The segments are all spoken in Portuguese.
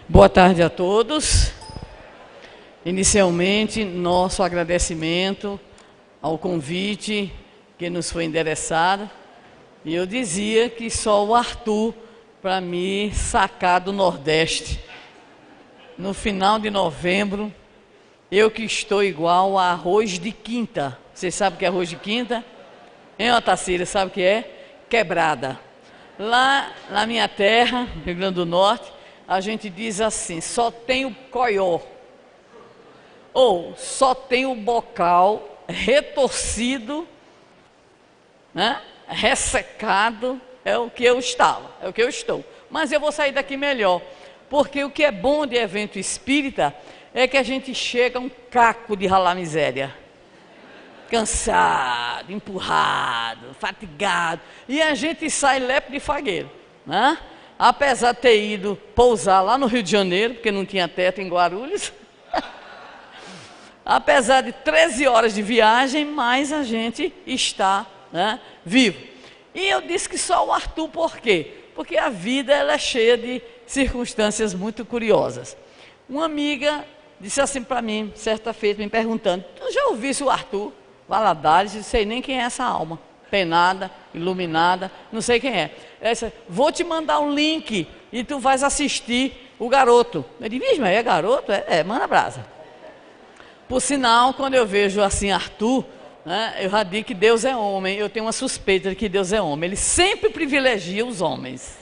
Boa tarde a todos. Inicialmente, nosso agradecimento ao convite que nos foi endereçado. E eu dizia que só o Arthur para me sacar do Nordeste. No final de novembro, eu que estou igual a arroz de quinta. Vocês sabem o que é arroz de quinta? Hein, Otacília, sabe o que é? Quebrada. Lá na minha terra, Rio Grande do Norte, a gente diz assim, só tem o coió. Ou só tem o bocal retorcido, né? Ressecado, é o que eu estava, é o que eu estou. Mas eu vou sair daqui melhor, porque o que é bom de evento espírita é que a gente chega a um caco de ralar miséria. Cansado, empurrado, fatigado, e a gente sai lepo de fagueiro, né? Apesar de ter ido pousar lá no Rio de Janeiro, porque não tinha teto em Guarulhos, apesar de 13 horas de viagem, mas a gente está, né, vivo. E eu disse que só o Arthur, por quê? Porque a vida ela é cheia de circunstâncias muito curiosas. Uma amiga disse assim para mim, certa feita, me perguntando, tu já ouviste o Arthur Valadares? Eu não sei nem quem é essa alma, penada, iluminada, não sei quem é. Ela disse, vou te mandar um link e tu vais assistir o garoto. Eu disse, mas é garoto? Manda brasa. Por sinal, quando eu vejo assim Arthur, né, eu já digo que Deus é homem, eu tenho uma suspeita de que Deus é homem, ele sempre privilegia os homens.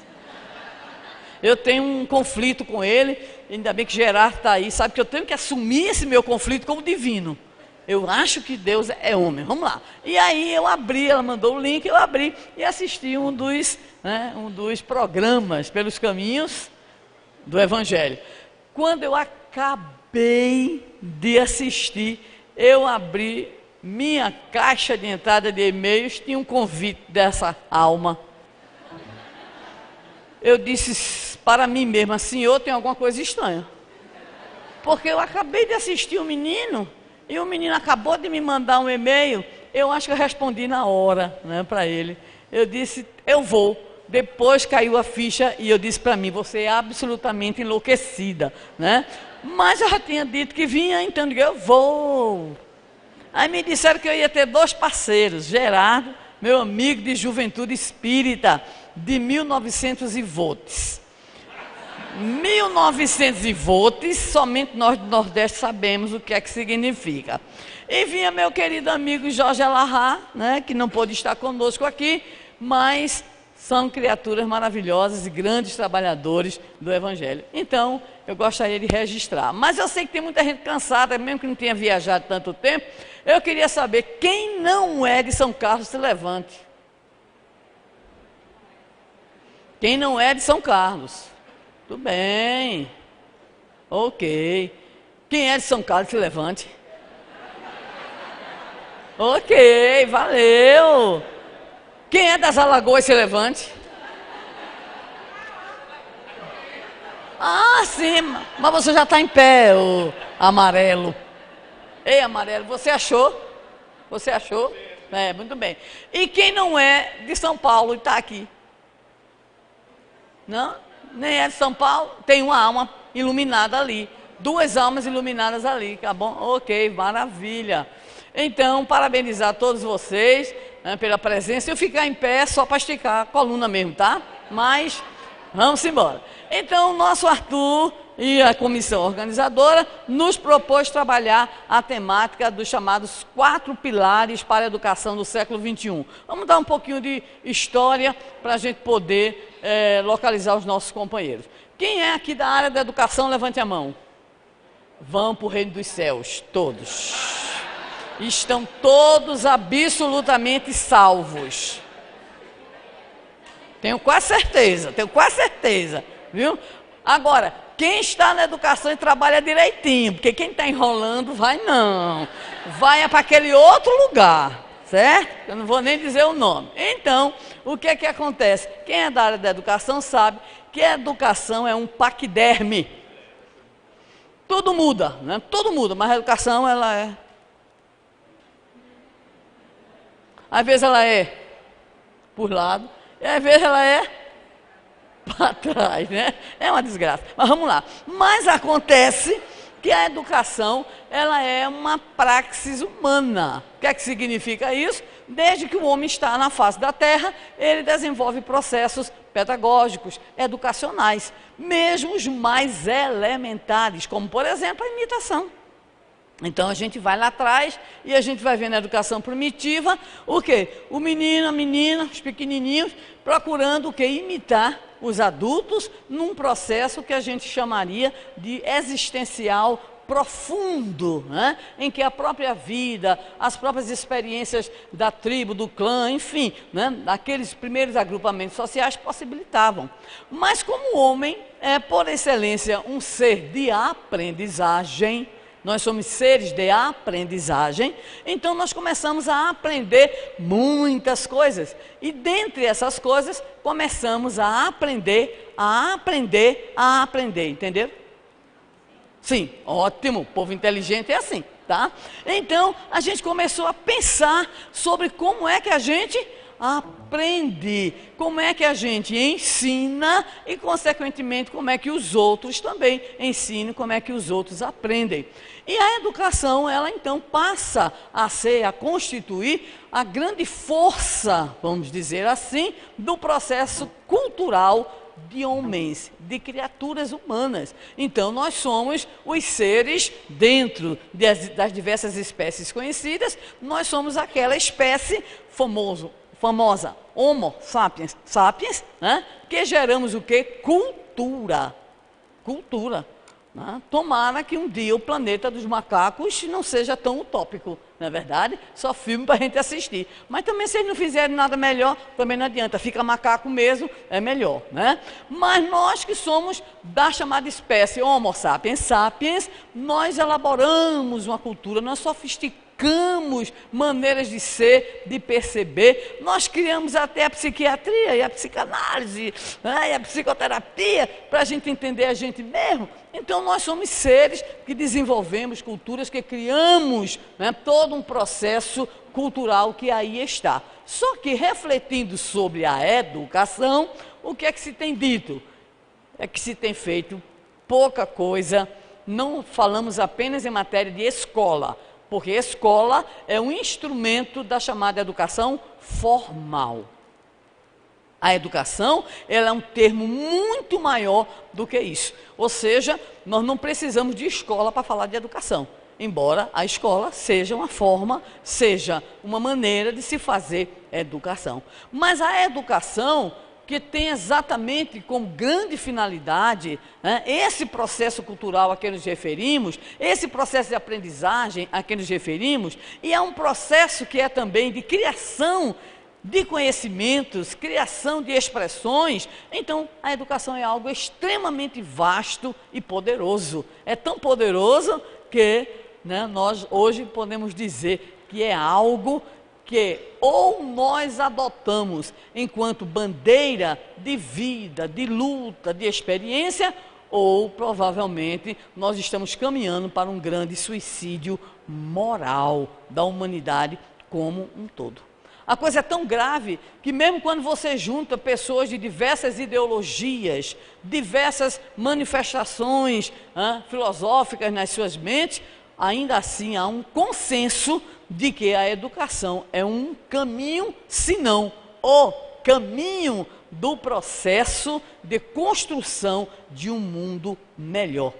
Eu tenho um conflito com ele, ainda bem que Gerardo está aí, sabe que eu tenho que assumir esse meu conflito como divino. Eu acho que Deus é homem, vamos lá. E aí eu abri, ela mandou o link, eu abri e assisti um dos programas pelos caminhos do Evangelho. Quando eu acabei de assistir, eu abri minha caixa de entrada de e-mails, tinha um convite dessa alma. Eu disse para mim mesma, Senhor, tem alguma coisa estranha. Porque eu acabei de assistir o menino, e o menino acabou de me mandar um e-mail, eu acho que eu respondi na hora, né, para ele. Eu disse, eu vou. Depois caiu a ficha e eu disse para mim, você é absolutamente enlouquecida, né? Mas eu já tinha dito que vinha, então eu vou. Aí me disseram que eu ia ter 2 parceiros, Gerardo, meu amigo de juventude espírita, de 1900 e volts. 1900 e volts, somente nós do Nordeste sabemos o que é que significa. E vinha meu querido amigo Jorge Alahá, né, que não pôde estar conosco aqui, mas são criaturas maravilhosas e grandes trabalhadores do Evangelho. Então, eu gostaria de registrar. Mas eu sei que tem muita gente cansada, mesmo que não tenha viajado tanto tempo. Eu queria saber, quem não é de São Carlos, se levante. Quem não é de São Carlos? Tudo bem. Ok. Quem é de São Carlos, se levante. Ok, valeu. Quem é das Alagoas, se levante. Ah, sim, mas você já está em pé, ô amarelo. Ei, amarelo, você achou? Você achou? É, muito bem. E quem não é de São Paulo e está aqui? Não? Nem é de São Paulo? Tem uma alma iluminada ali. 2 almas iluminadas ali, tá bom? Ok, maravilha. Então, parabenizar todos vocês, né, pela presença. Eu ficar em pé só para esticar a coluna mesmo, tá? Mas, vamos embora. Então, o nosso Arthur e a comissão organizadora nos propôs trabalhar a temática dos chamados 4 pilares para a educação do século XXI. Vamos dar um pouquinho de história para a gente poder localizar os nossos companheiros. Quem é aqui da área da educação, levante a mão. Vão para o reino dos céus, todos. Estão todos absolutamente salvos. Tenho quase certeza, viu? Agora, quem está na educação e trabalha direitinho, porque quem está enrolando, vai não. Vai para aquele outro lugar, certo? Eu não vou nem dizer o nome. Então, o que é que acontece? Quem é da área da educação sabe que a educação é um paquiderme. Tudo muda, né? Tudo muda, mas a educação, ela é... Às vezes ela é por lado, e às vezes ela é para trás, né? É uma desgraça. Mas vamos lá. Mas acontece que a educação, ela é uma praxis humana. O que é que significa isso? Desde que o homem está na face da Terra, ele desenvolve processos pedagógicos, educacionais, mesmo os mais elementares, como, por exemplo, a imitação. Então, a gente vai lá atrás e a gente vai ver na educação primitiva o quê? O menino, a menina, os pequenininhos, procurando o quê? Imitar os adultos num processo que a gente chamaria de existencial profundo, né? Em que a própria vida, as próprias experiências da tribo, do clã, enfim, né? Aqueles primeiros agrupamentos sociais possibilitavam. Mas como o homem é, por excelência, um ser de aprendizagem, nós somos seres de aprendizagem, então nós começamos a aprender muitas coisas. E dentre essas coisas, começamos a aprender, entendeu? Sim, ótimo, o povo inteligente é assim, tá? Então, a gente começou a pensar sobre como é que a gente aprende, como é que a gente ensina e, consequentemente, como é que os outros também ensinam, como é que os outros aprendem. E a educação, ela então passa a constituir a grande força, vamos dizer assim, do processo cultural de homens, de criaturas humanas. Então, nós somos os seres, dentro das diversas espécies conhecidas, nós somos aquela espécie famosa Homo sapiens, né? Que geramos o quê? Cultura. Né? Tomara que um dia o planeta dos macacos não seja tão utópico, não é verdade? Só filme para a gente assistir. Mas também, se eles não fizerem nada melhor, também não adianta. Fica macaco mesmo, é melhor, né? Mas nós que somos da chamada espécie Homo sapiens, nós elaboramos uma cultura, nós sofisticamos maneiras de ser, de perceber. Nós criamos até a psiquiatria e a psicanálise, né, e a psicoterapia para a gente entender a gente mesmo. Então, nós somos seres que desenvolvemos culturas, que criamos, né, todo um processo cultural que aí está. Só que, refletindo sobre a educação, o que é que se tem dito? É que se tem feito pouca coisa, não falamos apenas em matéria de escola, porque escola é um instrumento da chamada educação formal. A educação, ela é um termo muito maior do que isso. Ou seja, nós não precisamos de escola para falar de educação, embora a escola seja uma forma, seja uma maneira de se fazer educação. Mas a educação, que tem exatamente como grande finalidade, né, esse processo cultural a que nos referimos, esse processo de aprendizagem a que nos referimos, e é um processo que é também de criação de conhecimentos, criação de expressões. Então, a educação é algo extremamente vasto e poderoso. É tão poderoso que, né, nós hoje podemos dizer que é algo que ou nós adotamos enquanto bandeira de vida, de luta, de experiência, ou provavelmente nós estamos caminhando para um grande suicídio moral da humanidade como um todo. A coisa é tão grave que mesmo quando você junta pessoas de diversas ideologias, diversas manifestações filosóficas nas suas mentes, ainda assim há um consenso de que a educação é um caminho, se não o caminho do processo de construção de um mundo melhor.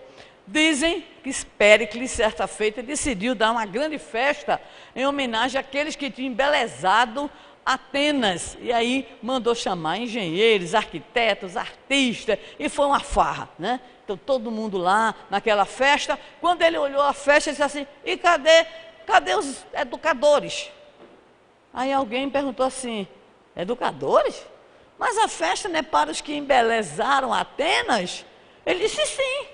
Dizem que Péricles, certa feita, decidiu dar uma grande festa em homenagem àqueles que tinham embelezado Atenas, e aí mandou chamar engenheiros, arquitetos, artistas, e foi uma farra, né? Então todo mundo lá naquela festa. Quando ele olhou a festa, ele disse assim: e cadê os educadores? Aí alguém perguntou assim: educadores? Mas a festa não é para os que embelezaram Atenas? Ele disse: sim.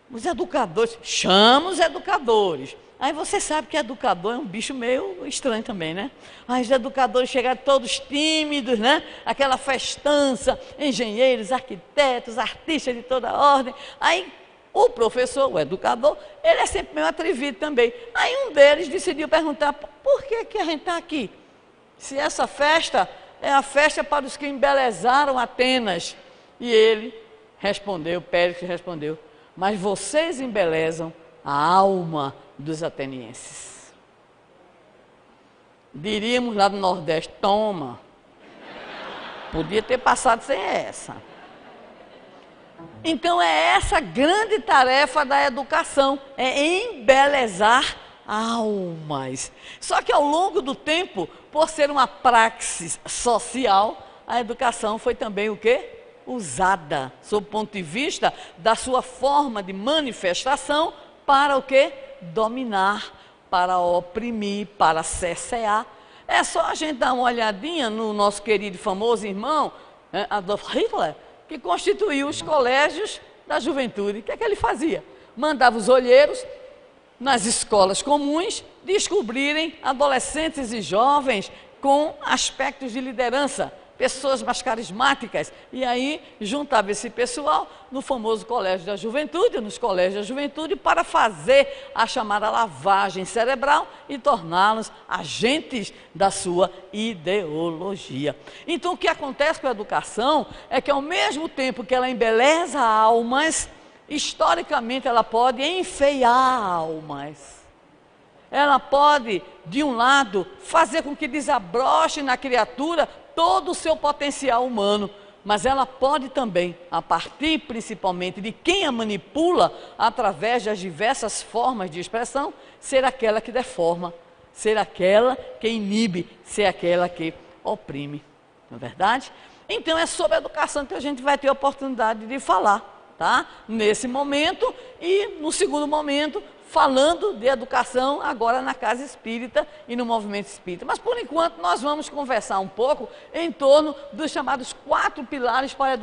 Os educadores, chama os educadores. Aí você sabe que educador é um bicho meio estranho também, né? Aí os educadores chegaram todos tímidos, né? Aquela festança, engenheiros, arquitetos, artistas de toda ordem. Aí o professor, o educador, ele é sempre meio atrevido também. Aí um deles decidiu perguntar: por que a gente está aqui? Se essa festa é a festa para os que embelezaram Atenas. E ele respondeu, Péricles respondeu, mas vocês embelezam a alma dos atenienses. Diríamos lá do Nordeste, toma. Podia ter passado sem essa. Então é essa grande tarefa da educação, é embelezar almas. Só que ao longo do tempo, por ser uma praxis social, a educação foi também o quê? Usada, sob o ponto de vista da sua forma de manifestação, para o quê? Dominar, para oprimir, para cercear. É só a gente dar uma olhadinha no nosso querido e famoso irmão, Adolf Hitler, que constituiu os colégios da juventude. O que é que ele fazia? Mandava os olheiros nas escolas comuns descobrirem adolescentes e jovens com aspectos de liderança, pessoas mais carismáticas, e aí juntava esse pessoal no famoso colégio da juventude, nos colégios da juventude, para fazer a chamada lavagem cerebral e torná-los agentes da sua ideologia. Então o que acontece com a educação é que ao mesmo tempo que ela embeleza almas, historicamente ela pode enfeiar almas. Ela pode, de um lado, fazer com que desabroche na criatura todo o seu potencial humano, mas ela pode também, a partir principalmente de quem a manipula, através das diversas formas de expressão, ser aquela que deforma, ser aquela que inibe, ser aquela que oprime. Não é verdade? Então é sobre a educação que a gente vai ter a oportunidade de falar, tá? Nesse momento e no segundo momento, falando de educação agora na Casa Espírita e no Movimento Espírita. Mas, por enquanto, nós vamos conversar um pouco em torno dos chamados 4 pilares para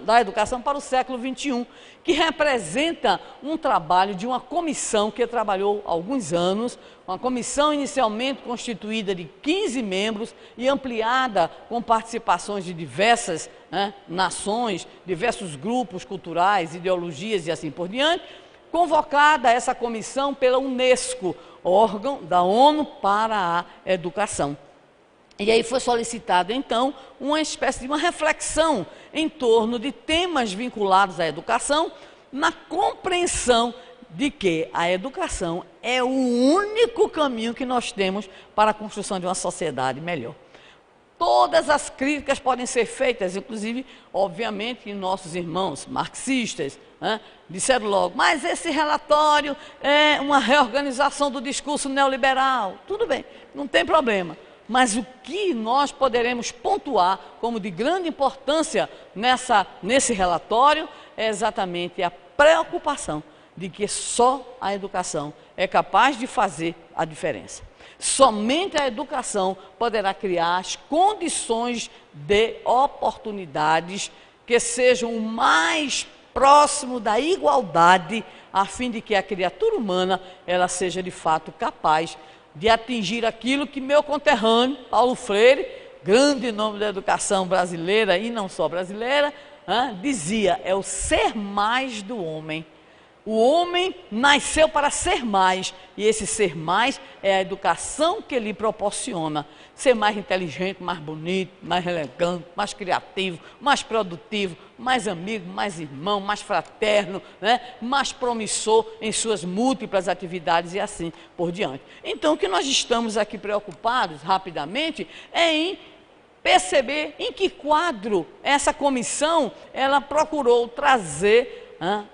da educação para o século XXI, que representa um trabalho de uma comissão que trabalhou há alguns anos, uma comissão inicialmente constituída de 15 membros e ampliada com participações de diversas nações, diversos grupos culturais, ideologias e assim por diante, convocada essa comissão pela Unesco, órgão da ONU para a educação. E aí foi solicitada, então, uma espécie de uma reflexão em torno de temas vinculados à educação, na compreensão de que a educação é o único caminho que nós temos para a construção de uma sociedade melhor. Todas as críticas podem ser feitas, inclusive, obviamente, que nossos irmãos marxistas disseram logo, mas esse relatório é uma reorganização do discurso neoliberal. Tudo bem, não tem problema. Mas o que nós poderemos pontuar como de grande importância nesse relatório é exatamente a preocupação de que só a educação é capaz de fazer a diferença. Somente a educação poderá criar as condições de oportunidades que sejam o mais próximo da igualdade, a fim de que a criatura humana ela seja de fato capaz de atingir aquilo que meu conterrâneo, Paulo Freire, grande nome da educação brasileira e não só brasileira, dizia, é o ser mais do homem. O homem nasceu para ser mais, e esse ser mais é a educação que lhe proporciona. Ser mais inteligente, mais bonito, mais elegante, mais criativo, mais produtivo, mais amigo, mais irmão, mais fraterno, mais promissor em suas múltiplas atividades e assim por diante. Então, o que nós estamos aqui preocupados, rapidamente, é em perceber em que quadro essa comissão ela procurou trazer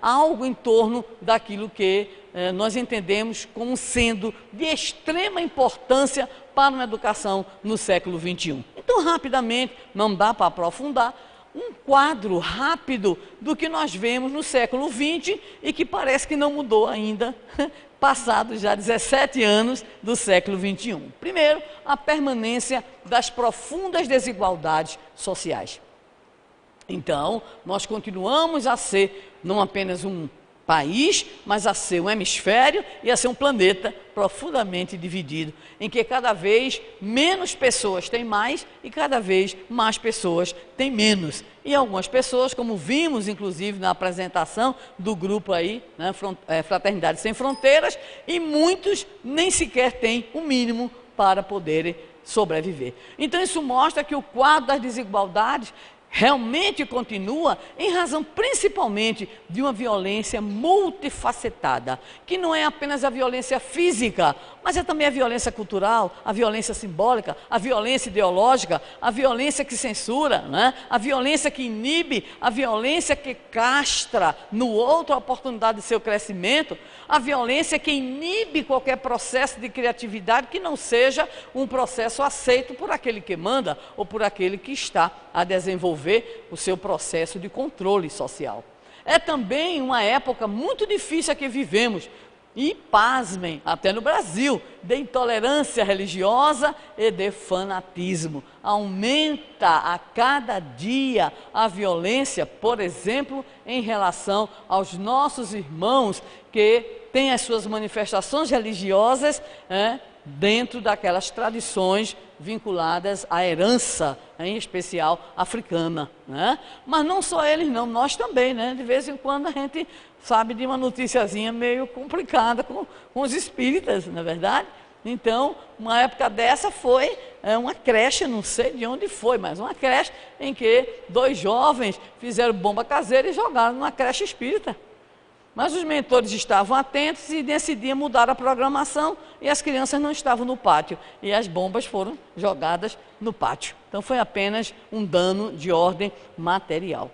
algo em torno daquilo que nós entendemos como sendo de extrema importância para uma educação no século XXI. Então, rapidamente, não dá para aprofundar, um quadro rápido do que nós vemos no século XX e que parece que não mudou ainda, passados já 17 anos do século XXI. Primeiro, a permanência das profundas desigualdades sociais. Então, nós continuamos a ser não apenas um país, mas a ser um hemisfério e a ser um planeta profundamente dividido, em que cada vez menos pessoas têm mais e cada vez mais pessoas têm menos. E algumas pessoas, como vimos inclusive na apresentação do grupo aí, Fraternidade Sem Fronteiras, e muitos nem sequer têm o mínimo para poderem sobreviver. Então isso mostra que o quadro das desigualdades realmente continua em razão principalmente de uma violência multifacetada, que não é apenas a violência física, mas é também a violência cultural, a violência simbólica, a violência ideológica, a violência que censura, né? A violência que inibe, a violência que castra no outro a oportunidade de seu crescimento, a violência que inibe qualquer processo de criatividade que não seja um processo aceito por aquele que manda ou por aquele que está a desenvolver o seu processo de controle social. É também uma época muito difícil a que vivemos, e pasmem, até no Brasil, de intolerância religiosa e de fanatismo. Aumenta a cada dia a violência, por exemplo, em relação aos nossos irmãos que têm as suas manifestações religiosas dentro daquelas tradições vinculadas à herança, em especial africana, né? Mas não só eles não, nós também, né? De vez em quando a gente sabe de uma noticiazinha meio complicada com os espíritas, não é verdade? Então, uma época dessa foi uma creche, não sei de onde foi, mas uma creche em que 2 jovens fizeram bomba caseira e jogaram numa creche espírita. Mas os mentores estavam atentos e nesse dia mudaram a programação e as crianças não estavam no pátio. E as bombas foram jogadas no pátio. Então foi apenas um dano de ordem material.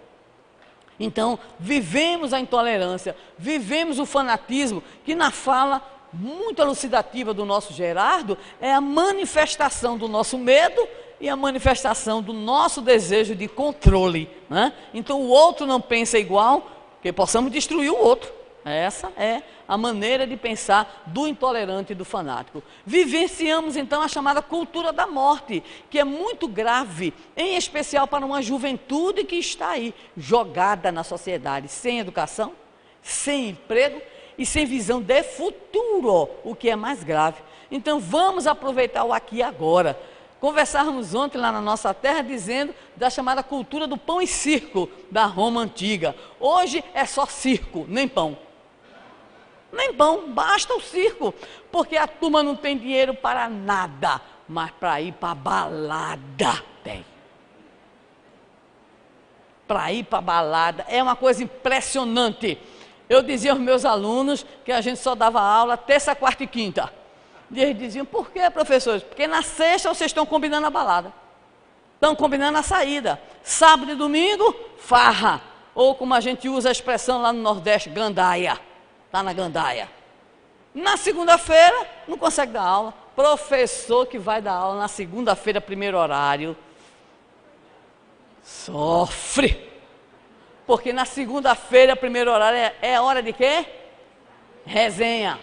Então vivemos a intolerância, vivemos o fanatismo, que na fala muito elucidativa do nosso Gerardo é a manifestação do nosso medo e a manifestação do nosso desejo de controle, né? Então o outro não pensa igual, que possamos destruir o outro. Essa é a maneira de pensar do intolerante e do fanático. Vivenciamos então a chamada cultura da morte, que é muito grave, em especial para uma juventude que está aí, jogada na sociedade, sem educação, sem emprego e sem visão de futuro, o que é mais grave. Então vamos aproveitar o aqui e agora. Conversávamos ontem lá na nossa terra dizendo da chamada cultura do pão e circo da Roma antiga. Hoje é só circo, nem pão. Nem pão, basta o circo, porque a turma não tem dinheiro para nada, mas para ir para a balada tem. Para ir para a balada é uma coisa impressionante. Eu dizia aos meus alunos que a gente só dava aula terça, quarta e quinta. E eles diziam, por quê, professores? Porque na sexta vocês estão combinando a balada. Estão combinando a saída. Sábado e domingo, farra. Ou como a gente usa a expressão lá no Nordeste, gandaia. Está na gandaia. Na segunda-feira, não consegue dar aula. Professor que vai dar aula na segunda-feira, primeiro horário, sofre. Porque na segunda-feira, primeiro horário, é hora de quê? Resenha.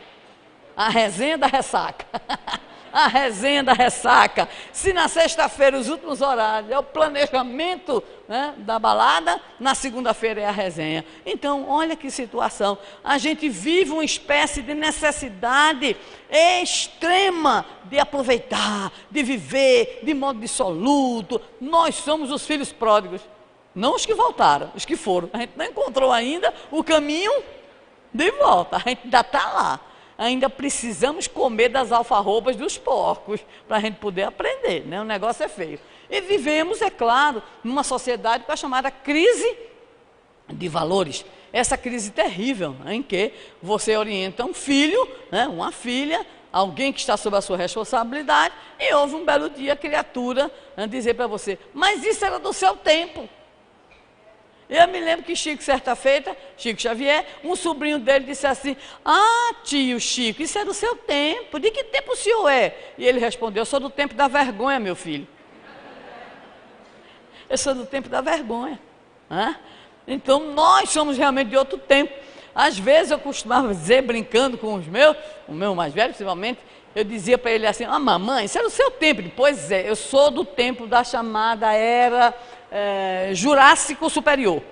A resenha da ressaca. A resenha da ressaca. Se na sexta-feira os últimos horários é o planejamento, né, da balada, na segunda-feira é a resenha. Então, olha que situação. A gente vive uma espécie de necessidade extrema de aproveitar, de viver de modo dissoluto. Nós somos os filhos pródigos. Não os que voltaram, os que foram. A gente não encontrou ainda o caminho de volta. A gente ainda está lá. Ainda precisamos comer das alfarrobas dos porcos para a gente poder aprender, né? O negócio é feio. E vivemos, é claro, numa sociedade com a chamada crise de valores. Essa crise terrível, né, em que você orienta um filho, né, uma filha, alguém que está sob a sua responsabilidade, e houve um belo dia a criatura, né, dizer para você, mas isso era do seu tempo. Eu me lembro que Chico, certa feita, Chico Xavier, um sobrinho dele disse assim, ah, tio Chico, isso é do seu tempo, de que tempo o senhor é? E ele respondeu, eu sou do tempo da vergonha, meu filho. Eu sou do tempo da vergonha. Né? Então, nós somos realmente de outro tempo. Às vezes eu costumava dizer, brincando com os meus, o meu mais velho, principalmente, eu dizia para ele assim, ah, mamãe, isso é do seu tempo. Pois é, eu sou do tempo da chamada era Jurássico Superior.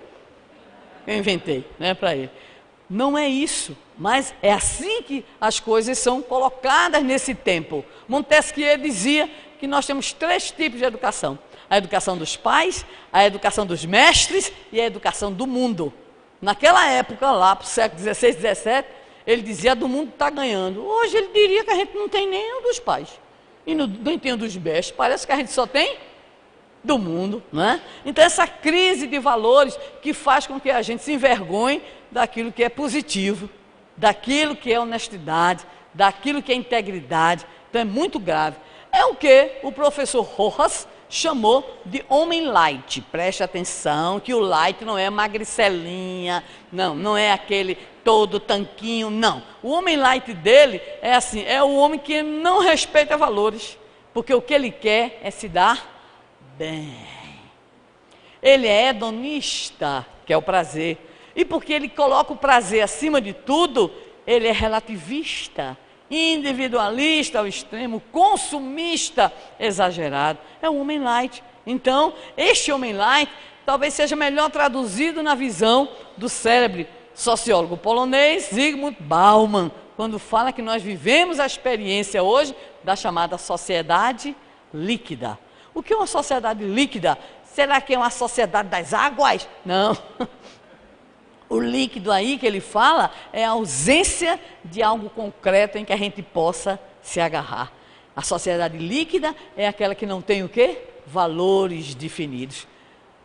Eu inventei, né, para ele. Não é isso, mas é assim que as coisas são colocadas nesse tempo. Montesquieu dizia que nós temos 3 tipos de educação. A educação dos pais, a educação dos mestres e a educação do mundo. Naquela época, lá para o século XVI, XVII, ele dizia, do mundo está ganhando. Hoje ele diria que a gente não tem nem um dos pais. e nem tem dos bestes. Parece que a gente só tem do mundo, não é? Então essa crise de valores que faz com que a gente se envergonhe daquilo que é positivo, daquilo que é honestidade, daquilo que é integridade. Então é muito grave. É o que o professor Rojas chamou de homem light. Preste atenção que o light não é magricelinha, não é aquele todo tanquinho, não. O homem light dele é assim, é o homem que não respeita valores, porque o que ele quer é se dar bem. Ele é hedonista, que é o prazer. E porque ele coloca o prazer acima de tudo, ele é relativista, individualista ao extremo, consumista exagerado. É um homem light. Então, este homem light talvez seja melhor traduzido na visão do célebre sociólogo polonês Zygmunt Bauman, quando fala que nós vivemos a experiência hoje da chamada sociedade líquida. O que é uma sociedade líquida? Será que é uma sociedade das águas? Não. O líquido aí que ele fala é a ausência de algo concreto em que a gente possa se agarrar. A sociedade líquida é aquela que não tem o quê? Valores definidos.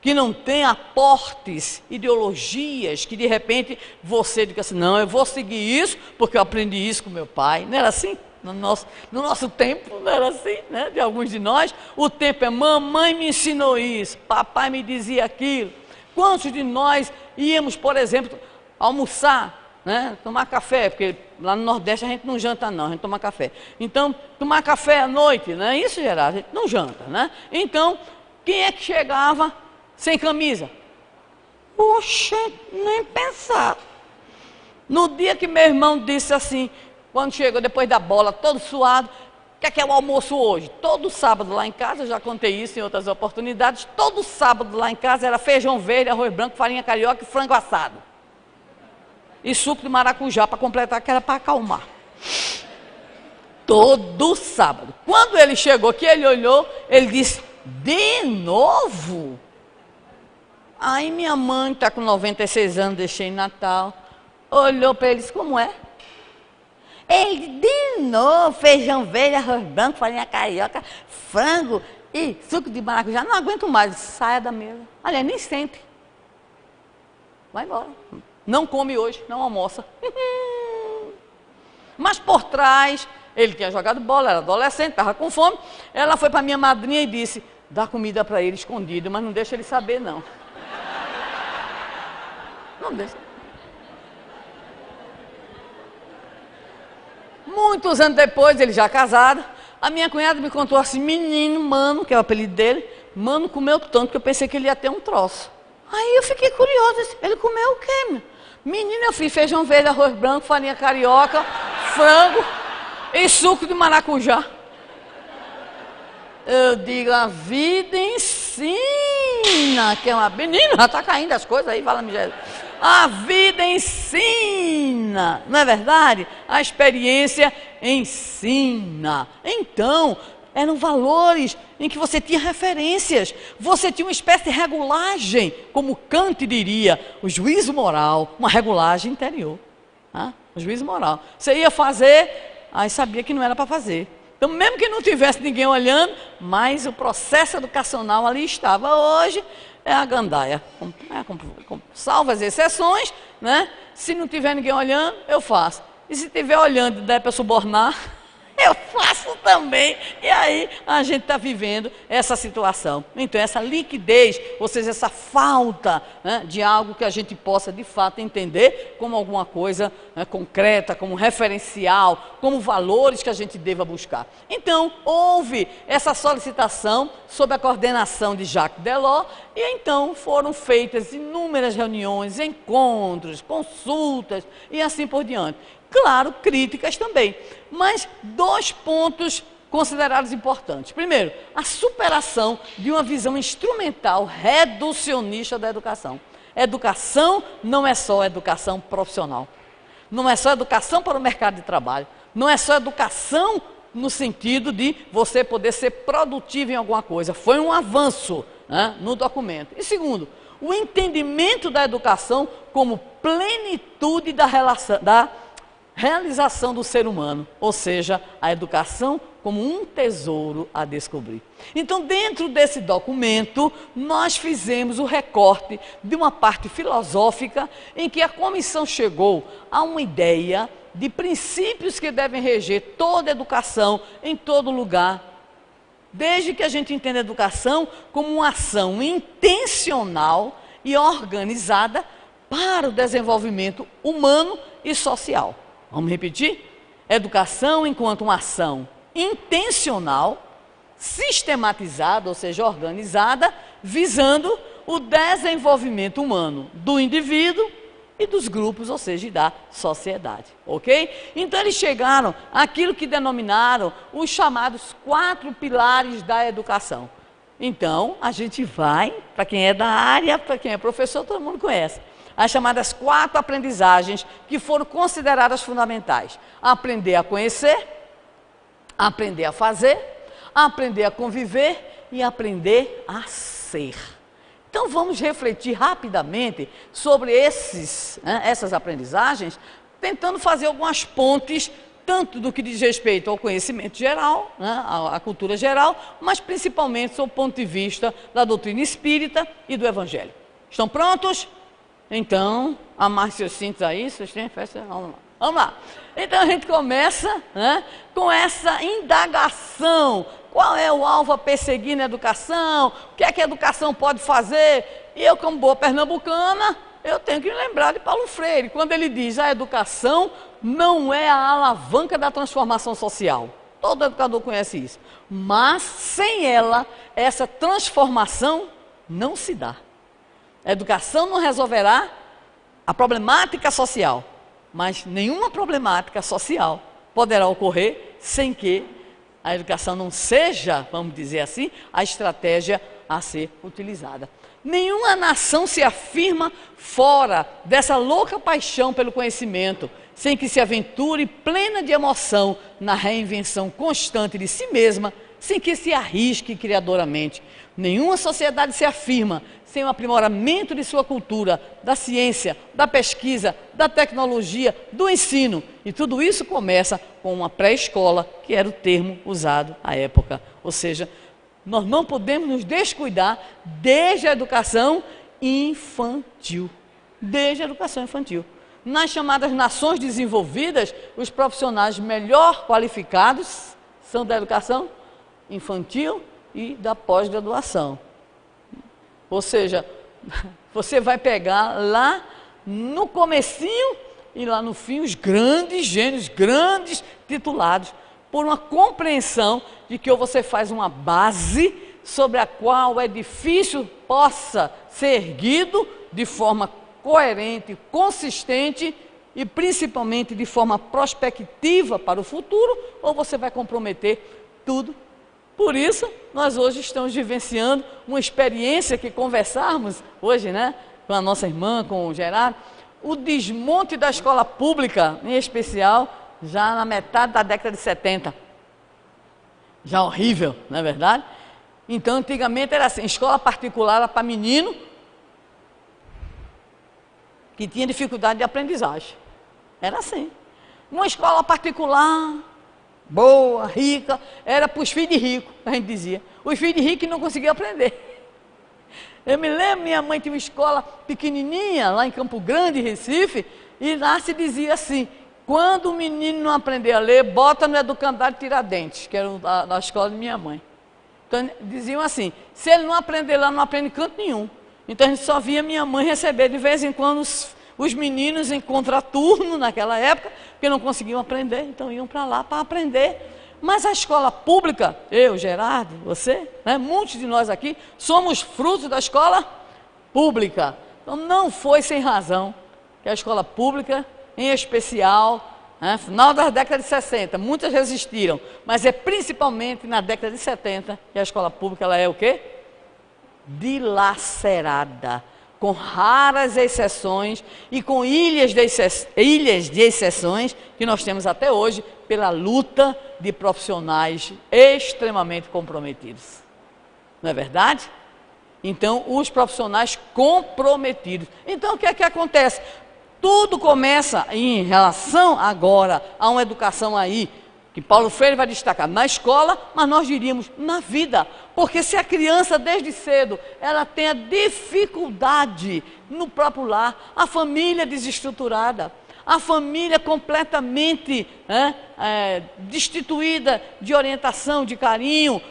Que não tem aportes, ideologias, que de repente você diga assim, não, eu vou seguir isso porque eu aprendi isso com meu pai. Não era assim? No nosso tempo, não era assim, né? De alguns de nós, o tempo é mamãe me ensinou isso, papai me dizia aquilo. Quantos de nós íamos, por exemplo, almoçar, né? Tomar café, porque lá no Nordeste a gente não janta não, a gente toma café. Então, tomar café à noite, né? Isso, Gerardo, a gente não janta, né? Então, quem é que chegava sem camisa? Poxa, nem pensar. No dia que meu irmão disse assim, quando chegou depois da bola, todo suado, o que é o almoço hoje? Todo sábado lá em casa, eu já contei isso em outras oportunidades, todo sábado lá em casa era feijão verde, arroz branco, farinha carioca e frango assado. E suco de maracujá para completar, que era para acalmar. Todo sábado. Quando ele chegou aqui, ele olhou, ele disse, de novo? Aí minha mãe, está com 96 anos, deixei em Natal, olhou para ele e disse, como é? Ele, de novo, feijão verde, arroz branco, farinha carioca, frango e suco de maracujá. Não aguento mais, saia da mesa. Aliás, nem sente. Vai embora. Não come hoje, não almoça. Mas por trás, ele tinha jogado bola, era adolescente, estava com fome. Ela foi para minha madrinha e disse, dá comida para ele escondido, mas não deixa ele saber, não. Não deixa. Muitos anos depois, ele já casado, a minha cunhada me contou assim, menino, Mano, que é o apelido dele, Mano comeu tanto que eu pensei que ele ia ter um troço. Aí eu fiquei curiosa, ele comeu o quê, meu? Menino, eu fiz feijão verde, arroz branco, farinha carioca, frango e suco de maracujá. Eu digo, a vida ensina, que é uma... Menino, já está caindo as coisas aí, fala-me Jesus. A vida ensina, não é verdade? A experiência ensina. Então, eram valores em que você tinha referências, você tinha uma espécie de regulagem, como Kant diria, o juízo moral, uma regulagem interior. O juízo moral. Você ia fazer, aí sabia que não era para fazer. Então, mesmo que não tivesse ninguém olhando, mas o processo educacional ali estava. Hoje é a gandaia. Salvo as exceções, né? Se não tiver ninguém olhando, eu faço. E se tiver olhando e der para subornar, eu faço também. E aí a gente está vivendo essa situação. Então, essa liquidez, ou seja, essa falta, né, de algo que a gente possa de fato entender como alguma coisa, né, concreta, como referencial, como valores que a gente deva buscar. Então, houve essa solicitação sob a coordenação de Jacques Delors, e então foram feitas inúmeras reuniões, encontros, consultas e assim por diante. Claro, críticas também, mas 2 pontos considerados importantes. Primeiro, a superação de uma visão instrumental reducionista da educação. Educação não é só educação profissional, não é só educação para o mercado de trabalho, não é só educação no sentido de você poder ser produtivo em alguma coisa. Foi um avanço, né, no documento. E segundo, o entendimento da educação como plenitude da relação, realização do ser humano, ou seja, a educação como um tesouro a descobrir. Então, dentro desse documento, nós fizemos o recorte de uma parte filosófica em que a comissão chegou a uma ideia de princípios que devem reger toda a educação em todo lugar, desde que a gente entenda a educação como uma ação intencional e organizada para o desenvolvimento humano e social. Vamos repetir? Educação enquanto uma ação intencional, sistematizada, ou seja, organizada, visando o desenvolvimento humano do indivíduo e dos grupos, ou seja, da sociedade, ok? Então eles chegaram àquilo que denominaram os chamados 4 pilares da educação. Então, a gente vai, para quem é da área, para quem é professor, todo mundo conhece, as chamadas 4 aprendizagens que foram consideradas fundamentais. Aprender a conhecer, aprender a fazer, aprender a conviver e aprender a ser. Então vamos refletir rapidamente sobre essas aprendizagens, tentando fazer algumas pontes, tanto do que diz respeito ao conhecimento geral, à cultura geral, mas principalmente sob o ponto de vista da doutrina espírita e do Evangelho. Estão prontos? Então, amasse seus cintos aí, vocês têm festa? Vamos lá. Vamos lá. Então a gente começa com essa indagação. Qual é o alvo a perseguir na educação? O que é que a educação pode fazer? E eu, como boa pernambucana, eu tenho que me lembrar de Paulo Freire, quando ele diz: a educação não é a alavanca da transformação social. Todo educador conhece isso. Mas, sem ela, essa transformação não se dá. A educação não resolverá a problemática social, mas nenhuma problemática social poderá ocorrer sem que a educação não seja, vamos dizer assim, a estratégia a ser utilizada. Nenhuma nação se afirma fora dessa louca paixão pelo conhecimento, sem que se aventure plena de emoção na reinvenção constante de si mesma, sem que se arrisque criadoramente. Nenhuma sociedade se afirma sem o aprimoramento de sua cultura, da ciência, da pesquisa, da tecnologia, do ensino. E tudo isso começa com uma pré-escola, que era o termo usado à época. Ou seja, nós não podemos nos descuidar desde a educação infantil. Desde a educação infantil. Nas chamadas nações desenvolvidas, os profissionais melhor qualificados são da educação infantil e da pós-graduação. Ou seja, você vai pegar lá no comecinho e lá no fim os grandes gênios, grandes titulados, por uma compreensão de que ou você faz uma base sobre a qual o edifício possa ser erguido de forma coerente, consistente e principalmente de forma prospectiva para o futuro, ou você vai comprometer tudo. Por isso, nós hoje estamos vivenciando uma experiência que conversarmos hoje, com a nossa irmã, com o Gerardo, o desmonte da escola pública, em especial, já na metade da década de 70. Já horrível, não é verdade? Então, antigamente era assim, escola particular era para menino que tinha dificuldade de aprendizagem. Era assim. Uma escola particular boa, rica, era para os filhos de rico, a gente dizia. Os filhos de rico que não conseguiam aprender. Eu me lembro, minha mãe tinha uma escola pequenininha, lá em Campo Grande, Recife, e lá se dizia assim: quando o menino não aprender a ler, bota no educandário Tiradentes, que era a escola de minha mãe. Então, diziam assim, se ele não aprender lá, não aprende em canto nenhum. Então, a gente só via minha mãe receber de vez em quando os meninos em contraturno naquela época, porque não conseguiam aprender, então iam para lá para aprender. Mas a escola pública, eu, Gerardo, você, muitos de nós aqui, somos frutos da escola pública. Então não foi sem razão que a escola pública, em especial, final das décadas de 60, muitas resistiram, mas é principalmente na década de 70 que a escola pública ela é o quê? Dilacerada, com raras exceções e com ilhas de exceções que nós temos até hoje pela luta de profissionais extremamente comprometidos. Não é verdade? Então, os profissionais comprometidos. Então, o que é que acontece? tudo começa em relação agora a uma educação aí, que Paulo Freire vai destacar, na escola, mas nós diríamos na vida. Porque se a criança desde cedo, ela tem a dificuldade no próprio lar, a família desestruturada, a família completamente destituída de orientação, de carinho,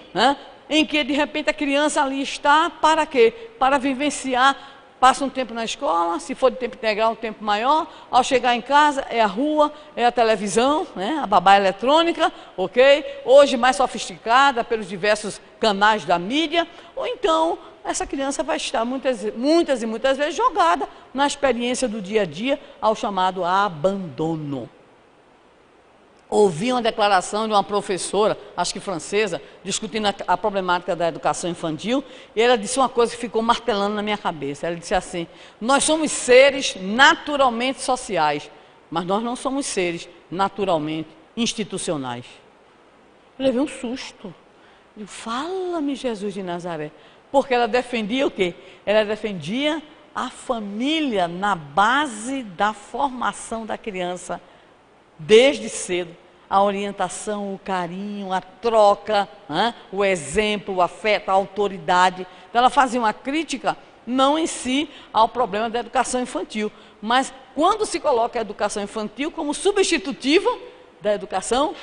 em que de repente a criança ali está para quê? Para vivenciar, passa um tempo na escola, se for de tempo integral, um tempo maior, ao chegar em casa é a rua, é a televisão, a babá eletrônica, ok? Hoje mais sofisticada pelos diversos canais da mídia, ou então essa criança vai estar muitas e muitas vezes jogada na experiência do dia a dia ao chamado abandono. Ouvi uma declaração de uma professora, acho que francesa, discutindo a problemática da educação infantil, e ela disse uma coisa que ficou martelando na minha cabeça. Ela disse assim: nós somos seres naturalmente sociais, mas nós não somos seres naturalmente institucionais. Eu levei um susto. Eu, fala-me, Jesus de Nazaré. Porque ela defendia o quê? Ela defendia a família na base da formação da criança, desde cedo. A orientação, o carinho, a troca, o exemplo, o afeto, a autoridade. Então ela fazia uma crítica, não em si, ao problema da educação infantil, mas quando se coloca a educação infantil como substitutiva da educação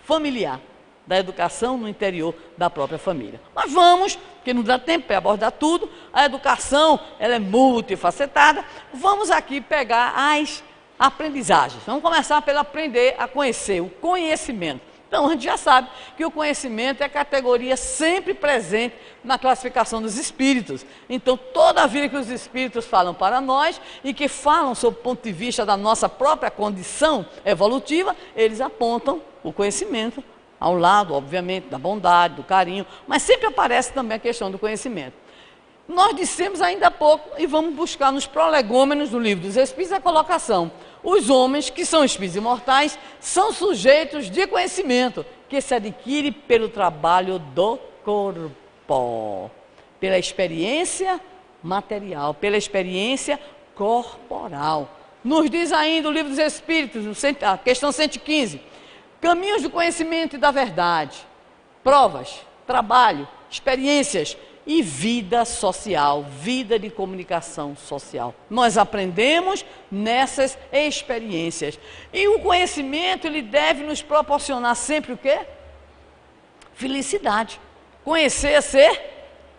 familiar, da educação no interior da própria família. Mas vamos, porque não dá tempo para abordar tudo, a educação ela é multifacetada, vamos aqui pegar as aprendizagens. Vamos começar pelo aprender a conhecer, o conhecimento. Então a gente já sabe que o conhecimento é a categoria sempre presente na classificação dos espíritos. Então toda a vida que os espíritos falam para nós e que falam sob o ponto de vista da nossa própria condição evolutiva, eles apontam o conhecimento ao lado, obviamente, da bondade, do carinho, mas sempre aparece também a questão do conhecimento. Nós dissemos ainda há pouco, e vamos buscar nos prolegômenos do Livro dos Espíritos a colocação: os homens, que são espíritos imortais, são sujeitos de conhecimento, que se adquire pelo trabalho do corpo, pela experiência material, pela experiência corporal. Nos diz ainda o Livro dos Espíritos, a questão 115, caminhos do conhecimento e da verdade, provas, trabalho, experiências e vida social, vida de comunicação social. Nós aprendemos nessas experiências. E o conhecimento, ele deve nos proporcionar sempre o quê? Felicidade. Conhecer é ser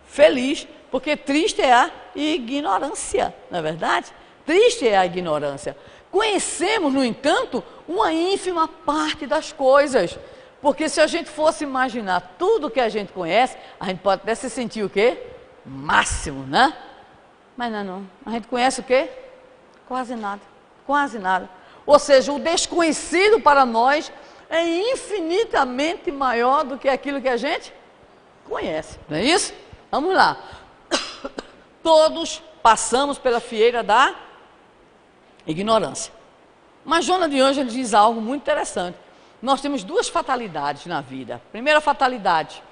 feliz, porque triste é a ignorância, não é verdade? Triste é a ignorância. Conhecemos, no entanto, uma ínfima parte das coisas. Porque se a gente fosse imaginar tudo que a gente conhece, a gente pode até se sentir o quê? Máximo, né? Mas não. A gente conhece o quê? Quase nada. Quase nada. Ou seja, o desconhecido para nós é infinitamente maior do que aquilo que a gente conhece. Não é isso? Vamos lá. Todos passamos pela fieira da ignorância. Mas Joana de Ângeles diz algo muito interessante. Nós temos duas fatalidades na vida. Primeira fatalidade,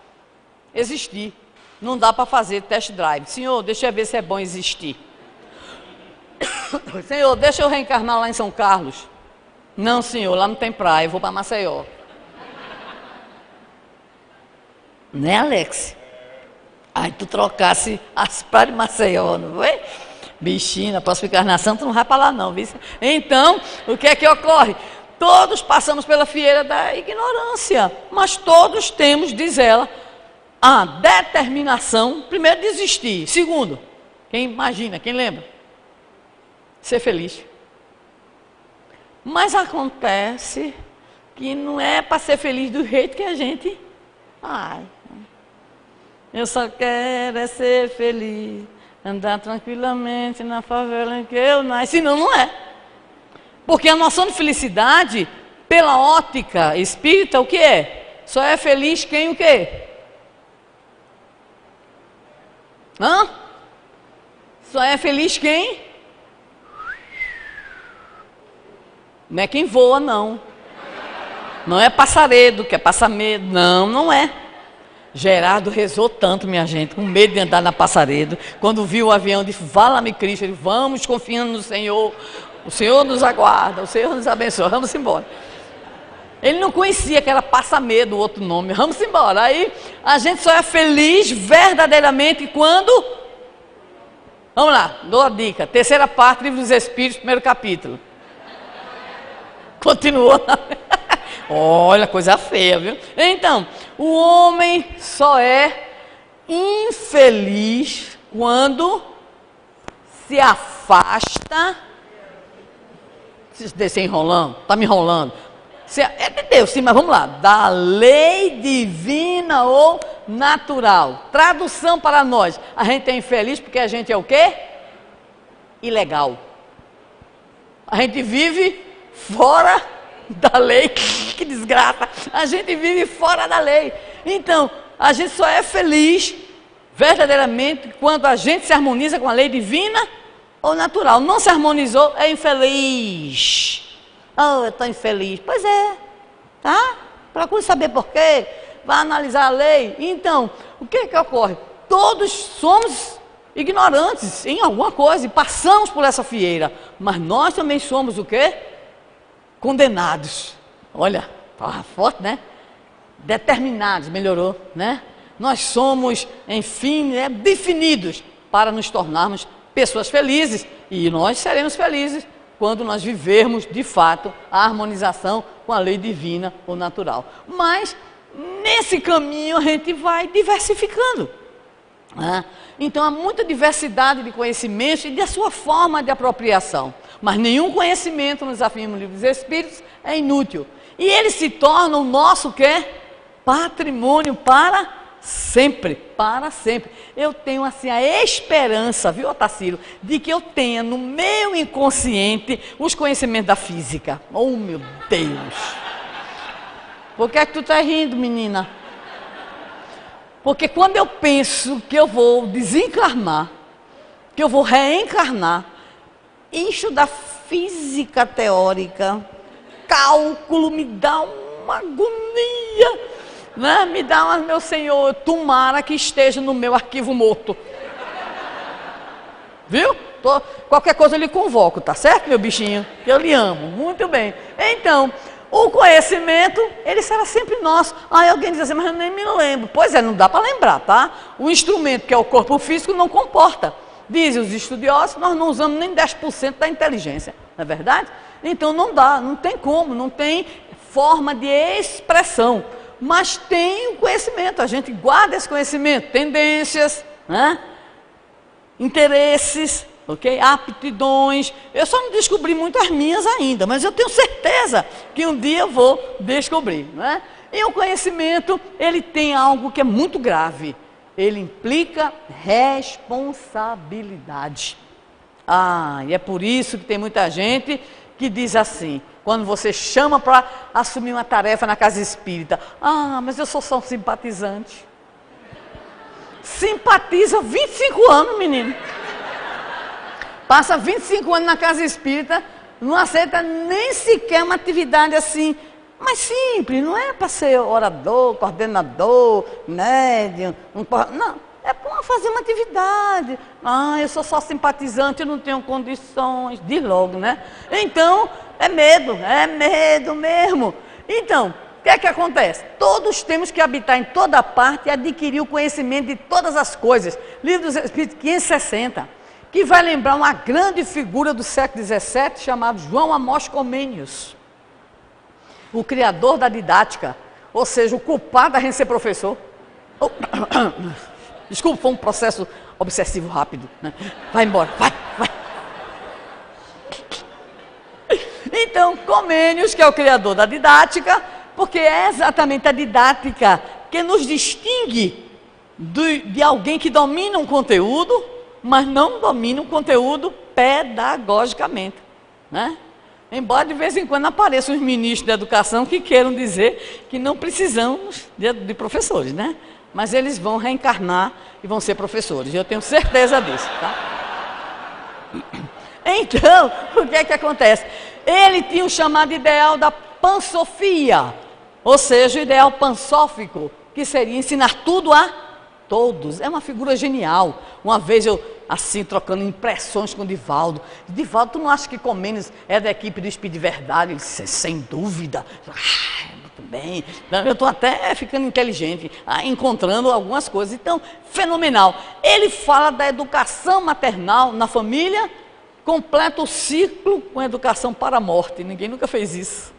existir. Não dá para fazer test drive. Senhor, deixa eu ver se é bom existir. Senhor, deixa eu reencarnar lá em São Carlos. Não, senhor, lá não tem praia, eu vou para Maceió. Né, Alex? Aí tu trocasse as praias de Maceió, não foi? Bichinho, na próxima encarnação tu não vai para lá não, viu? Então, o que é que ocorre? Todos passamos pela fieira da ignorância, mas todos temos, diz ela, a determinação, primeiro, de existir. Segundo, quem imagina, quem lembra? Ser feliz. Mas acontece que não é para ser feliz do jeito que a gente... eu só quero é ser feliz, andar tranquilamente na favela em que eu nasci. Não, não é. Porque a noção de felicidade, pela ótica espírita, o que é? Só é feliz quem o quê? Só é feliz quem? Não é quem voa, não. Não é passaredo, que é passar medo. Não, não é. Gerardo rezou tanto, minha gente, com medo de andar na passaredo. Quando viu o avião, disse, vala-me Cristo. Ele, vamos confiando no Senhor. O Senhor nos aguarda, o Senhor nos abençoa, vamos embora. Ele não conhecia que era passa-medo, o outro nome. Vamos embora. Aí a gente só é feliz verdadeiramente quando... Vamos lá, dou a dica. Terceira parte, Livro dos Espíritos, primeiro capítulo. Continua. Olha, coisa feia, viu? Então, o homem só é infeliz quando se afasta... Você enrolando? Está me enrolando. É de Deus, sim, mas vamos lá. Da lei divina ou natural. Tradução para nós. A gente é infeliz porque a gente é o quê? Ilegal. A gente vive fora da lei. Que desgraça. A gente vive fora da lei. Então, a gente só é feliz verdadeiramente quando a gente se harmoniza com a lei divina ou natural. Não se harmonizou, é infeliz. Oh, eu estou infeliz. Pois é, tá? Procure saber por quê. Vai analisar a lei. Então, o que ocorre? Todos somos ignorantes em alguma coisa e passamos por essa fieira. Mas nós também somos o quê? Condenados. Olha, forte, né? Determinados, melhorou, né? Nós somos, enfim, definidos para nos tornarmos pessoas felizes. E nós seremos felizes quando nós vivermos, de fato, a harmonização com a lei divina ou natural. Mas, nesse caminho, a gente vai diversificando. Né? Então, há muita diversidade de conhecimentos e da sua forma de apropriação. Mas nenhum conhecimento, nos afirma o Livro dos Espíritos, é inútil. E ele se torna o nosso, quê? Patrimônio para sempre, para sempre. Eu tenho assim a esperança, viu, Otacílio, de que eu tenha no meu inconsciente os conhecimentos da física. Oh, meu Deus! Por que é que tu está rindo, menina? Porque quando eu penso que eu vou desencarnar, que eu vou reencarnar, encho da física teórica, cálculo, me dá uma agonia. Né? Me dá, meu Senhor, tomara que esteja no meu arquivo morto. Viu? Qualquer coisa eu lhe convoco, tá certo, meu bichinho? Eu lhe amo, muito bem. Então, o conhecimento, ele será sempre nosso. Aí alguém diz assim, mas eu nem me lembro. Pois é, não dá para lembrar, tá? O instrumento que é o corpo físico não comporta. Dizem os estudiosos, nós não usamos nem 10% da inteligência, não é verdade? Então não dá, não tem como, não tem forma de expressão. Mas tem o conhecimento, a gente guarda esse conhecimento, tendências, né? Interesses, ok? Aptidões. Eu só não descobri muito as minhas ainda, mas eu tenho certeza que um dia eu vou descobrir, né? E o conhecimento, ele tem algo que é muito grave, ele implica responsabilidade. E é por isso que tem muita gente que diz assim, quando você chama para assumir uma tarefa na casa espírita, mas eu sou só um simpatizante. Simpatiza 25 anos, menino. Passa 25 anos na casa espírita, não aceita nem sequer uma atividade assim, mas simples, não é para ser orador, coordenador, médium, não, é para fazer uma atividade. Eu sou só simpatizante, eu não tenho condições, diz logo, né? Então, é medo mesmo. Então, o que é que acontece? Todos temos que habitar em toda parte e adquirir o conhecimento de todas as coisas. Livro dos Espíritos 560, que vai lembrar uma grande figura do século XVII, chamado João Amós Comênios, o criador da didática, ou seja, o culpado da gente ser professor. Desculpa, foi um processo obsessivo rápido, né? Vai embora, vai. Então, Comênios, que é o criador da didática, porque é exatamente a didática que nos distingue de alguém que domina um conteúdo, mas não domina um conteúdo pedagogicamente, né? Embora de vez em quando apareçam os ministros da educação que queiram dizer que não precisamos de professores, né? Mas eles vão reencarnar e vão ser professores, eu tenho certeza disso, tá? Então, o que é que acontece? Ele tinha o chamado ideal da pansofia, ou seja, o ideal pansófico, que seria ensinar tudo a todos. É uma figura genial. Uma vez eu assim, trocando impressões com o Divaldo. Divaldo, tu não acha que Comênios é da equipe do Espírito de Verdade? Ele disse, sem dúvida. Muito bem. Eu estou até ficando inteligente, encontrando algumas coisas. Então, fenomenal. Ele fala da educação maternal na família, completa o ciclo com educação para a morte. Ninguém nunca fez isso.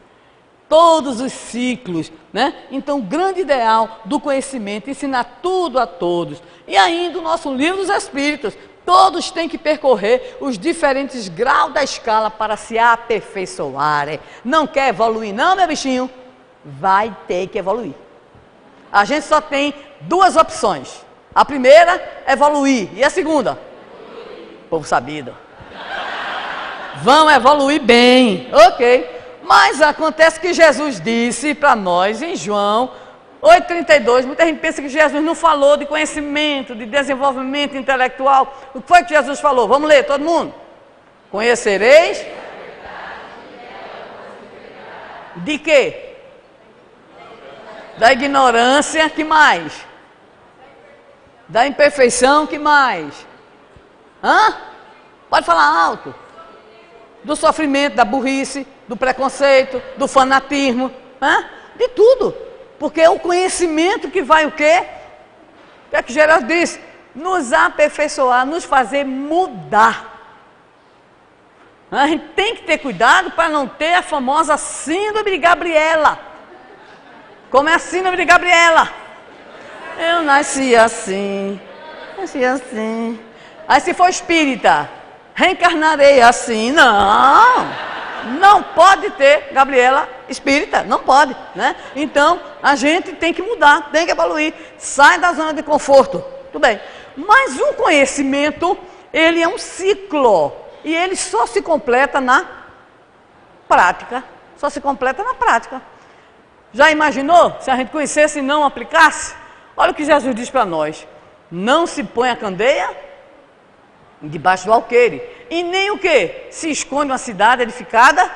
Todos os ciclos, né? Então, o grande ideal do conhecimento, ensinar tudo a todos. E ainda o nosso livro dos Espíritos, todos têm que percorrer os diferentes graus da escala para se aperfeiçoarem. Não quer evoluir não, meu bichinho? Vai ter que evoluir. A gente só tem duas opções. A primeira, evoluir. E a segunda? Povo sabido. Vão evoluir bem, ok. Mas acontece que Jesus disse para nós em João 8,32, muita gente pensa que Jesus não falou de conhecimento, de desenvolvimento intelectual. O que foi que Jesus falou? Vamos ler, todo mundo. Conhecereis de quê? Da ignorância, que mais? Da imperfeição, que mais? Pode falar alto. Do sofrimento, da burrice, do preconceito, do fanatismo, de tudo. Porque é o conhecimento que vai o quê? O que é que Jesus disse? Nos aperfeiçoar, nos fazer mudar. A gente tem que ter cuidado para não ter a famosa síndrome de Gabriela. Como é a síndrome de Gabriela? Eu nasci assim, nasci assim. Aí se for espírita, reencarnarei assim. Não pode ter Gabriela espírita, não pode, né? Então, a gente tem que mudar, tem que evoluir, sai da zona de conforto, tudo bem. Mas o conhecimento, ele é um ciclo, e ele só se completa na prática, só se completa na prática. Já imaginou se a gente conhecesse e não aplicasse? Olha o que Jesus diz para nós, não se põe a candeia debaixo do alqueire, e nem o que? Se esconde uma cidade edificada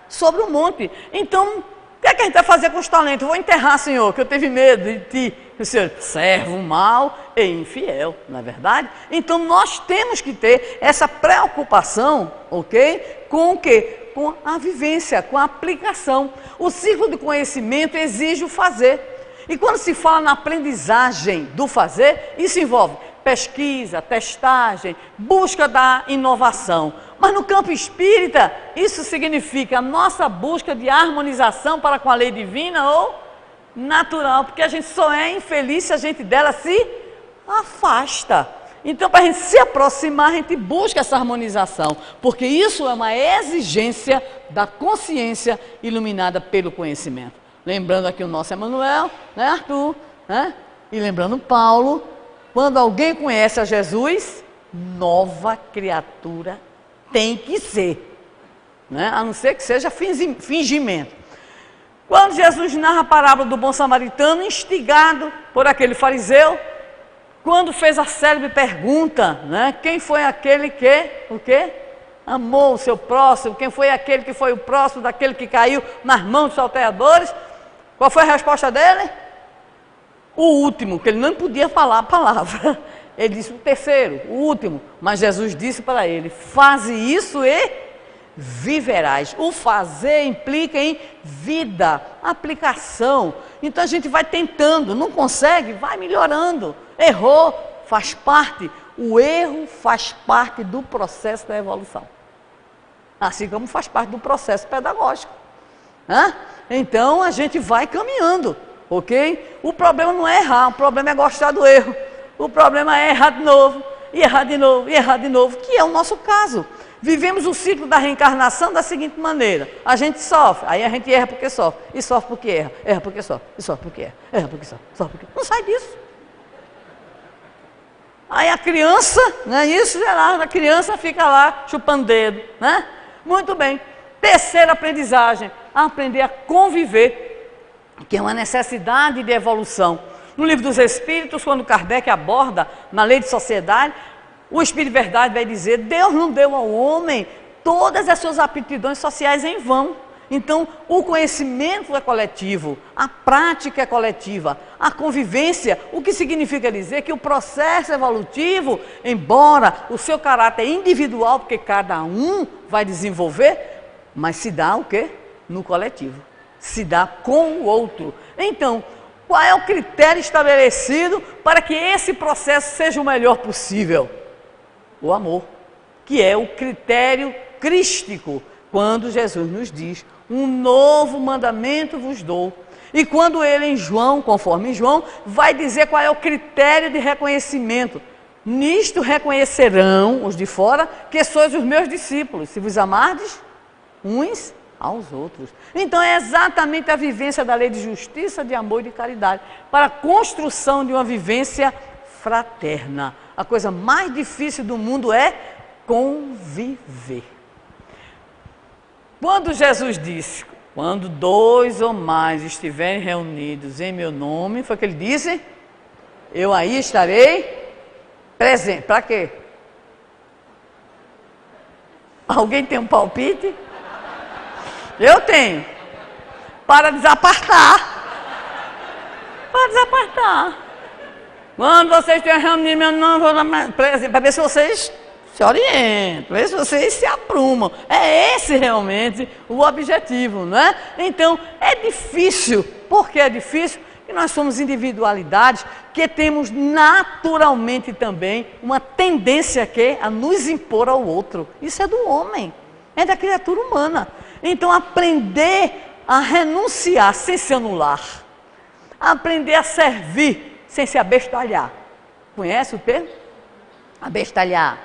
sobre um monte. Então, o que é que a gente vai fazer com os talentos? Vou enterrar, Senhor, que eu tive medo de ti. O Senhor, servo mau e infiel, não é verdade? Então, nós temos que ter essa preocupação, ok? Com o quê? Com a vivência, com a aplicação. O ciclo de conhecimento exige o fazer. E quando se fala na aprendizagem do fazer, isso envolve pesquisa, testagem, busca da inovação. Mas no campo espírita, isso significa a nossa busca de harmonização para com a lei divina ou natural, porque a gente só é infeliz se a gente dela se afasta. Então, para a gente se aproximar, a gente busca essa harmonização, porque isso é uma exigência da consciência iluminada pelo conhecimento. Lembrando aqui o nosso Emmanuel, né, Arthur? Né? E lembrando Paulo, quando alguém conhece a Jesus, nova criatura tem que ser, né? A não ser que seja fingimento. Quando Jesus narra a parábola do bom samaritano, instigado por aquele fariseu, quando fez a célebre pergunta, né? Quem foi aquele que, o quê? Amou o seu próximo, quem foi aquele que foi o próximo daquele que caiu nas mãos dos salteadores? Qual foi a resposta dele? O último, que ele não podia falar a palavra. Ele disse o terceiro, o último. Mas Jesus disse para ele, faze isso e viverás. O fazer implica em vida, aplicação. Então a gente vai tentando, não consegue, vai melhorando. Errou, faz parte. O erro faz parte do processo da evolução. Assim como faz parte do processo pedagógico. Então a gente vai caminhando. Ok? O problema não é errar, o problema é gostar do erro. O problema é errar de novo, e errar de novo, e errar de novo, que é o nosso caso. Vivemos o ciclo da reencarnação da seguinte maneira: a gente sofre, aí a gente erra porque sofre, e sofre porque erra, erra porque sofre, e sofre porque erra porque sofre porque... Não sai disso. Aí a criança, né, isso geral, a criança fica lá chupando dedo, né? Muito bem. Terceira aprendizagem, aprender a conviver, que é uma necessidade de evolução. No Livro dos Espíritos, quando Kardec aborda na lei de sociedade, o Espírito de Verdade vai dizer, Deus não deu ao homem todas as suas aptidões sociais em vão. Então, o conhecimento é coletivo, a prática é coletiva, a convivência, o que significa dizer que o processo evolutivo, embora o seu caráter individual, porque cada um vai desenvolver, mas se dá o quê? No coletivo, se dá com o outro. Então, qual é o critério estabelecido para que esse processo seja o melhor possível? O amor, que é o critério crístico, quando Jesus nos diz, um novo mandamento vos dou. E quando ele em João, conforme João, vai dizer qual é o critério de reconhecimento. Nisto reconhecerão os de fora que sois os meus discípulos, se vos amardes uns aos outros. Então é exatamente a vivência da lei de justiça, de amor e de caridade, para a construção de uma vivência fraterna. A coisa mais difícil do mundo é conviver. Quando Jesus disse, quando 2 ou mais estiverem reunidos em meu nome, foi o que ele disse? Eu aí estarei presente. Para quê? Alguém tem um palpite? Eu tenho. Para desapartar. Para desapartar. Quando vocês estiverem reunidos em meu nome, vou lá presente, para ver se vocês se orientam, ver se vocês se aprumam. É esse realmente o objetivo, não é? Então, é difícil. Por que é difícil? Porque nós somos individualidades que temos naturalmente também uma tendência a nos impor ao outro. Isso é do homem, é da criatura humana. Então, aprender a renunciar sem se anular, aprender a servir sem se abestalhar. Conhece o termo? Abestalhar.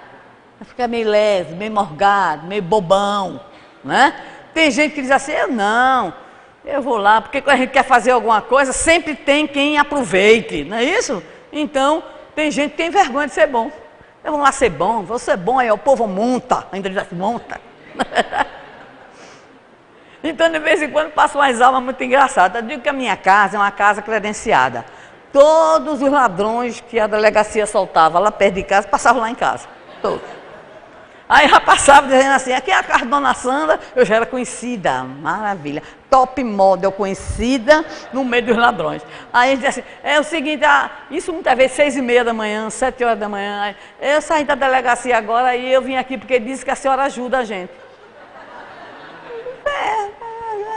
Fica meio leve, meio morgado, meio bobão, né? Tem gente que diz assim, eu vou lá, porque quando a gente quer fazer alguma coisa, sempre tem quem aproveite, não é isso? Então, tem gente que tem vergonha de ser bom. Eu vou lá ser bom, vou ser bom, aí o povo monta, ainda diz assim, monta. Então, de vez em quando, passo umas aulas muito engraçadas. Eu digo que a minha casa é uma casa credenciada. Todos os ladrões que a delegacia soltava lá perto de casa, passavam lá em casa, todos. Aí já passava dizendo assim, aqui é a casa da Dona Sandra, eu já era conhecida, maravilha, top model, conhecida no meio dos ladrões. Aí dizia assim, é o seguinte, isso muitas vezes 6h30 da manhã, 7 horas da manhã, eu saí da delegacia agora e eu vim aqui porque disse que a senhora ajuda a gente.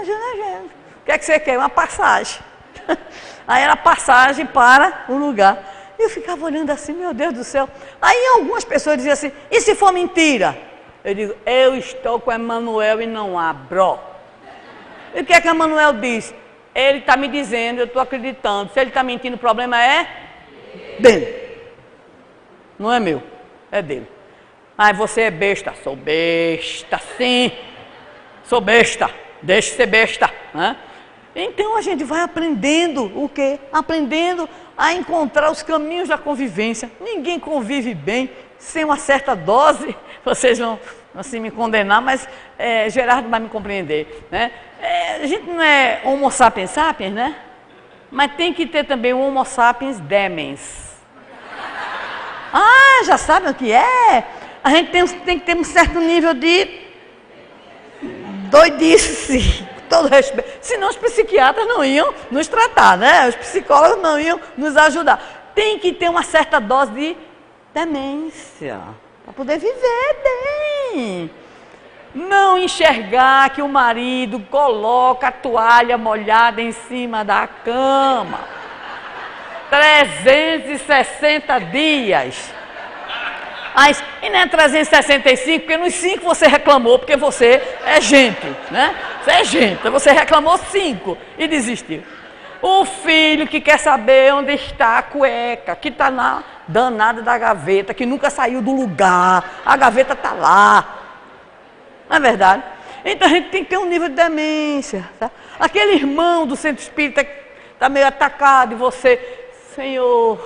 Ajuda a gente. O que é que você quer? Uma passagem. Aí era passagem para o lugar. Eu ficava olhando assim, meu Deus do céu. Aí algumas pessoas diziam assim, e se for mentira? Eu digo, eu estou com Emmanuel e não abro. E o que é que Emmanuel diz? Ele está me dizendo, eu estou acreditando. Se ele está mentindo, o problema é dele. Não é meu, é dele. Mas você é besta. Sou besta, sim. Sou besta. Deixe de ser besta, né? Então a gente vai aprendendo o quê? Aprendendo a encontrar os caminhos da convivência. Ninguém convive bem sem uma certa dose. Vocês vão assim me condenar, mas Gerardo vai me compreender, né? A gente não é homo sapiens sapiens, né? Mas tem que ter também o homo sapiens demens. Já sabem o que é? A gente tem que ter um certo nível de doidice, todo respeito. Senão os psiquiatras não iam nos tratar, né? Os psicólogos não iam nos ajudar. Tem que ter uma certa dose de demência para poder viver bem. Não enxergar que o marido coloca a toalha molhada em cima da cama. 360 dias. E não é 365, porque nos 5 você reclamou, porque você é gente, né? Você é gente, você reclamou 5 e desistiu. O filho que quer saber onde está a cueca, que está na danada da gaveta, que nunca saiu do lugar, a gaveta está lá. Não é verdade? Então a gente tem que ter um nível de demência, tá? Aquele irmão do centro espírita que está meio atacado e você, Senhor,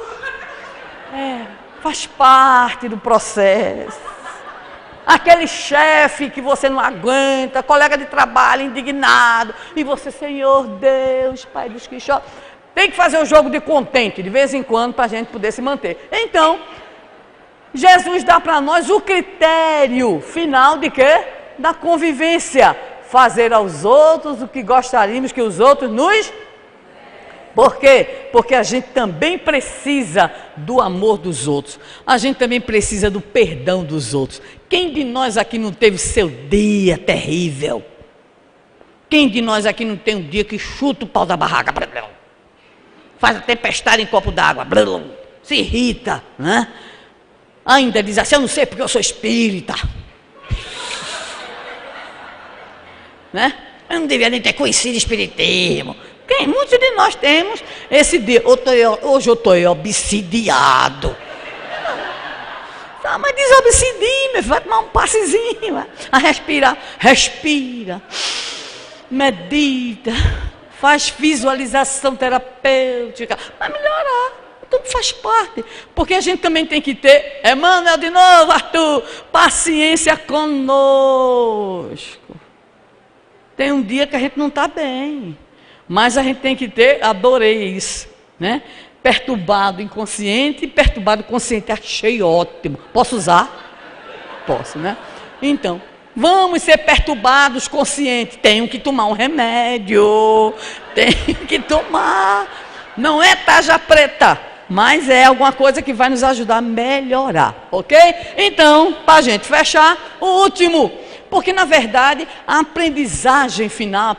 faz parte do processo. Aquele chefe que você não aguenta, colega de trabalho indignado, e você, Senhor Deus, Pai dos que choram. Tem que fazer o jogo de contente, de vez em quando, para a gente poder se manter. Então, Jesus dá para nós o critério final de quê? Da convivência fazer aos outros o que gostaríamos que os outros nos... Por quê? Porque a gente também precisa do amor dos outros. A gente também precisa do perdão dos outros. Quem de nós aqui não teve seu dia terrível? Quem de nós aqui não tem um dia que chuta o pau da barraca? Faz a tempestade em copo d'água. Se irrita, né? Ainda diz assim, eu não sei porque eu sou espírita. Né? Eu não devia nem ter conhecido espiritismo. Muitos de nós temos esse dia. Hoje eu estou obsidiado. Mas desobsidie, meu filho, vai tomar um passezinho. Respira. Medita. Faz visualização terapêutica. Vai melhorar. Tudo faz parte. Porque a gente também tem que ter, Emmanuel de novo, Arthur, paciência conosco. Tem um dia que a gente não está bem. Mas a gente tem que ter, adorei isso, né? Perturbado inconsciente e perturbado consciente. Achei ótimo. Posso usar? Posso, né? Então, vamos ser perturbados conscientes. Tenho que tomar um remédio. Tenho que tomar. Não é tarja preta, mas é alguma coisa que vai nos ajudar a melhorar, ok? Então, para a gente fechar, o último. Porque, na verdade, a aprendizagem final,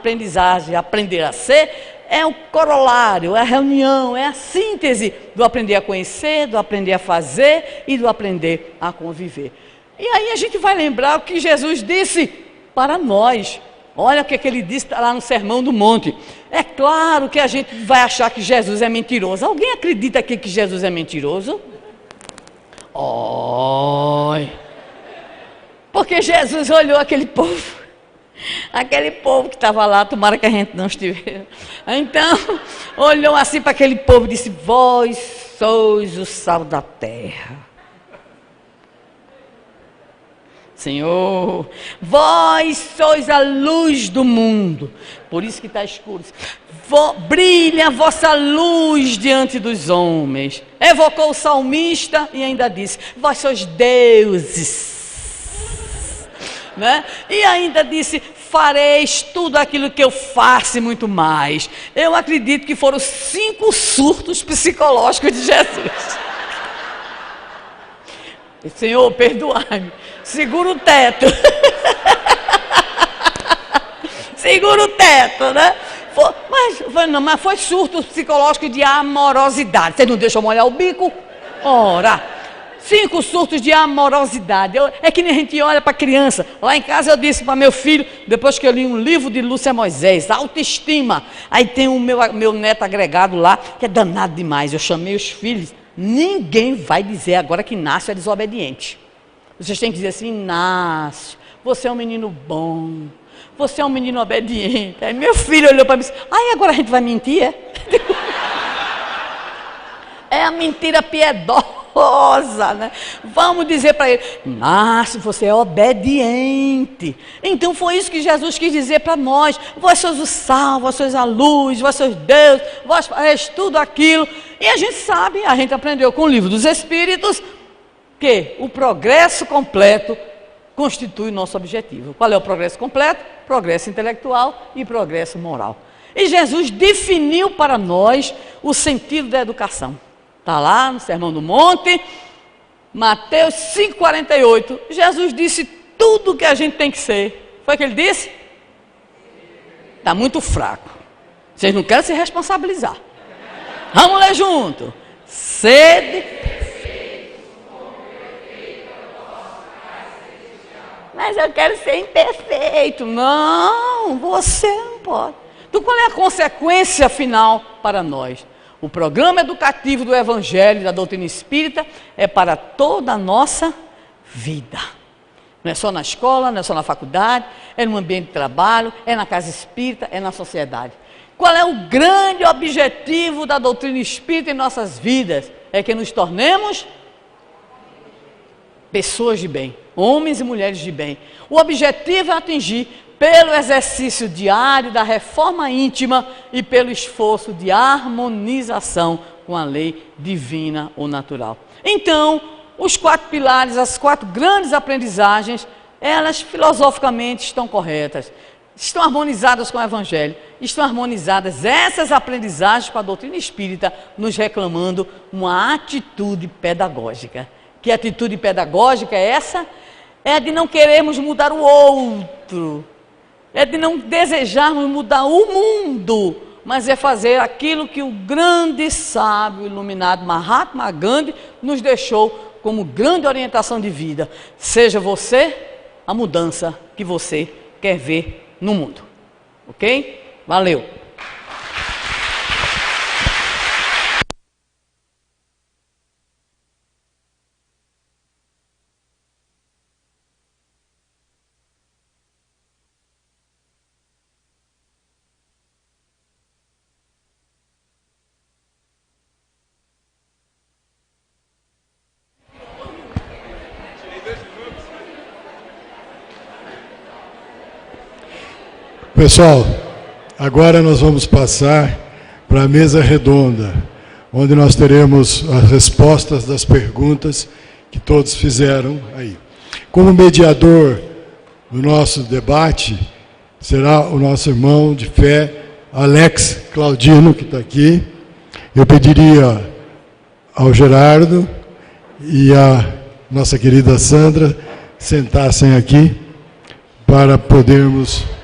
aprender a ser, é o corolário, é a reunião, é a síntese do aprender a conhecer, do aprender a fazer e do aprender a conviver. E aí a gente vai lembrar o que Jesus disse para nós. Olha o que ele disse lá no Sermão do Monte. É claro que a gente vai achar que Jesus é mentiroso. Alguém acredita aqui que Jesus é mentiroso? Oi! Porque Jesus olhou aquele povo que estava lá, tomara que a gente não estivesse. Então, olhou assim para aquele povo e disse, vós sois o sal da terra. Senhor, vós sois a luz do mundo. Por isso que está escuro. Brilha a vossa luz diante dos homens. Evocou o salmista e ainda disse, vós sois deuses. Né? E ainda disse, fareis tudo aquilo que eu faço e muito mais. Eu acredito que foram 5 surtos psicológicos de Jesus. Senhor, perdoai-me. Segura o teto. Segura o teto, né? Mas foi surto psicológico de amorosidade. Você não deixa eu molhar o bico? Ora. 5 surtos de amorosidade. É que nem a gente olha para a criança. Lá em casa eu disse para meu filho, depois que eu li um livro de Lúcia Moisés, Autoestima. Aí tem o meu neto agregado lá, que é danado demais. Eu chamei os filhos. Ninguém vai dizer agora que Inácio é desobediente. Vocês têm que dizer assim, Inácio, você é um menino bom. Você é um menino obediente. Aí meu filho olhou para mim e disse, agora a gente vai mentir, é? É a mentira piedosa. Né? Vamos dizer para ele, Inácio, você é obediente. Então foi isso que Jesus quis dizer para nós. Vós sois o sal, vós sois a luz, vós sois Deus, vós és tudo aquilo. E a gente sabe, a gente aprendeu com o livro dos Espíritos, que o progresso completo constitui nosso objetivo. Qual é o progresso completo? Progresso intelectual e progresso moral. E Jesus definiu para nós o sentido da educação. Está lá no Sermão do Monte, Mateus 5,48. Jesus disse tudo o que a gente tem que ser. Foi o que ele disse? Está muito fraco. Vocês não querem se responsabilizar. Vamos ler junto. Sede. Mas eu quero ser imperfeito. Não, você não pode. Então qual é a consequência final para nós? O programa educativo do Evangelho e da doutrina espírita é para toda a nossa vida. Não é só na escola, não é só na faculdade, é no ambiente de trabalho, é na casa espírita, é na sociedade. Qual é o grande objetivo da doutrina espírita em nossas vidas? É que nos tornemos pessoas de bem, homens e mulheres de bem. O objetivo é atingir pelo exercício diário da reforma íntima e pelo esforço de harmonização com a lei divina ou natural. Então, os 4 pilares, as 4 grandes aprendizagens, elas filosoficamente estão corretas. estão harmonizadas com o Evangelho, estão harmonizadas essas aprendizagens com a doutrina espírita, nos reclamando uma atitude pedagógica. Que atitude pedagógica é essa? É de não querermos mudar o outro, é de não desejarmos mudar o mundo, mas é fazer aquilo que o grande sábio iluminado Mahatma Gandhi nos deixou como grande orientação de vida. Seja você a mudança que você quer ver no mundo. Ok? Valeu! Pessoal, agora nós vamos passar para a mesa redonda, onde nós teremos as respostas das perguntas que todos fizeram aí. Como mediador do nosso debate, será o nosso irmão de fé, Alex Claudino, que está aqui. Eu pediria ao Gerardo e à nossa querida Sandra sentassem aqui para podermos